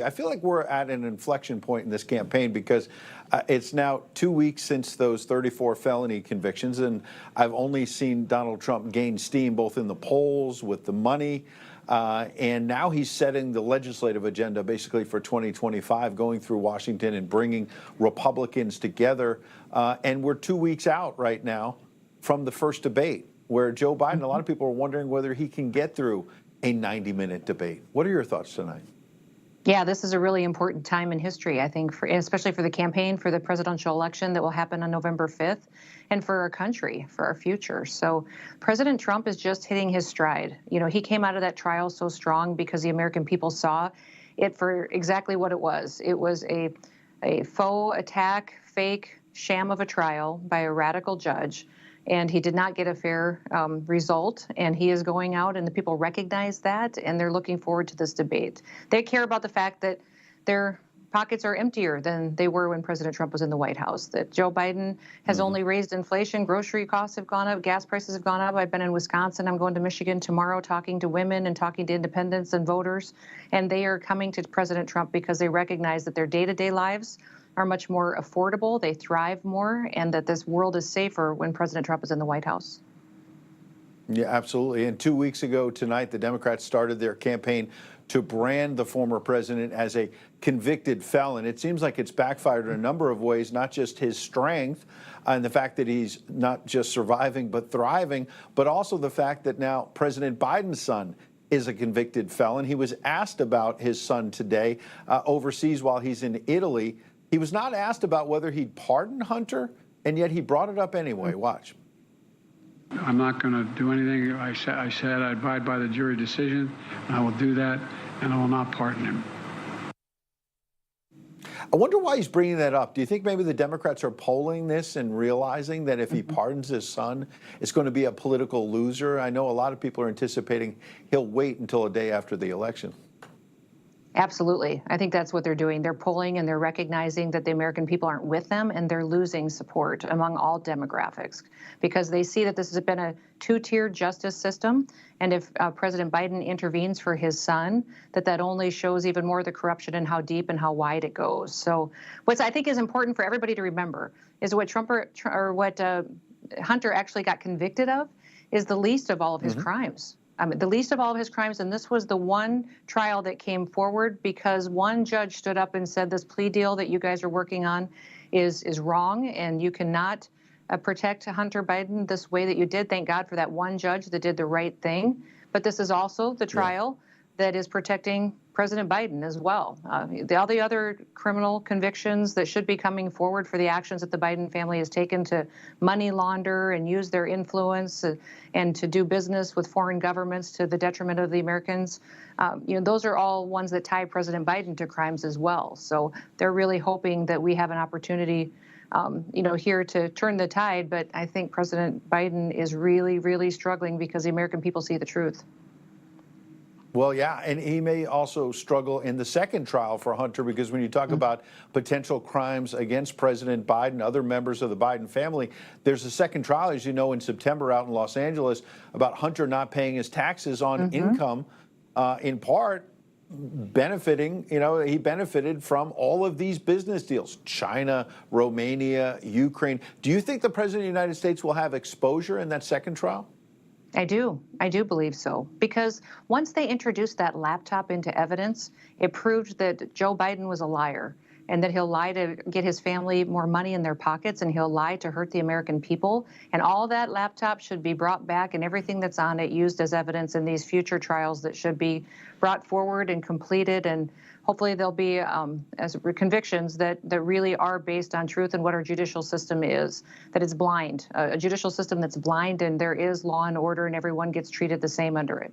I feel like we're at an inflection point in this campaign because it's now 2 weeks since those 34 felony convictions, and I've only seen Donald Trump gain steam both in the polls with the money, and now he's setting the legislative agenda basically for 2025, going through Washington and bringing Republicans together. And we're 2 weeks out right now from the first debate, where Joe Biden, a lot of people are wondering whether he can get through a 90-minute debate. What are your thoughts tonight? Yeah, this is a really important time in history, I think, especially for the campaign, for the presidential election that will happen on November 5th, and for our country, for our future. So President Trump is just hitting his stride. You know, he came out of that trial so strong because the American people saw it for exactly what it was. It was a faux attack, fake sham of a trial by a radical judge. And he did not get a fair result, and he is going out, and the people recognize that, and they're looking forward to this debate. They care about the fact that their pockets are emptier than they were when President Trump was in the White House, that Joe Biden has only raised inflation, grocery costs have gone up, gas prices have gone up. I've been in Wisconsin, I'm going to Michigan tomorrow talking to women and talking to independents and voters, and they are coming to President Trump because they recognize that their day-to-day lives are much more affordable, they thrive more, and that this world is safer when President Trump is in the White House. Yeah, absolutely. And 2 weeks ago tonight, the Democrats started their campaign to brand the former president as a convicted felon. It seems like it's backfired in a number of ways, not just his strength and the fact that he's not just surviving but thriving, but also the fact that now President Biden's son is a convicted felon. He was asked about his son today overseas while he's in Italy. He was not asked about whether he'd pardon Hunter, and yet he brought it up anyway. Watch. I'm not going to do anything. I said I abide by the jury decision. I will do that, and I will not pardon him. I wonder why he's bringing that up. Do you think maybe the Democrats are polling this and realizing that if he pardons his son, it's going to be a political loser? I know a lot of people are anticipating he'll wait until a day after the election. Absolutely. I think that's what they're doing. They're polling and they're recognizing that the American people aren't with them, and they're losing support among all demographics because they see that this has been a two-tier justice system. And if President Biden intervenes for his son, that only shows even more the corruption and how deep and how wide it goes. So what I think is important for everybody to remember is what Hunter actually got convicted of is the least of all of his crimes. The least of all of his crimes, and this was the one trial that came forward because one judge stood up and said this plea deal that you guys are working on is wrong, and you cannot protect Hunter Biden this way that you did. Thank God for that one judge that did the right thing. But this is also the trial that is protecting President Biden as well. All the other criminal convictions that should be coming forward for the actions that the Biden family has taken to money launder and use their influence and to do business with foreign governments to the detriment of the Americans, those are all ones that tie President Biden to crimes as well. So they're really hoping that we have an opportunity here to turn the tide. But I think President Biden is really, really struggling because the American people see the truth. Well, yeah, and he may also struggle in the second trial for Hunter because when you talk about potential crimes against President Biden, other members of the Biden family, there's a second trial, as you know, in September out in Los Angeles about Hunter not paying his taxes on income, in part benefiting, he benefited from all of these business deals, China, Romania, Ukraine. Do you think the President of the United States will have exposure in that second trial? I do believe so, because once they introduced that laptop into evidence, it proved that Joe Biden was a liar and that he'll lie to get his family more money in their pockets, and he'll lie to hurt the American people. And all that laptop should be brought back and everything that's on it used as evidence in these future trials that should be brought forward and completed. And hopefully there'll be as convictions that really are based on truth and what our judicial system is, that it's blind, a judicial system that's blind, and there is law and order and everyone gets treated the same under it.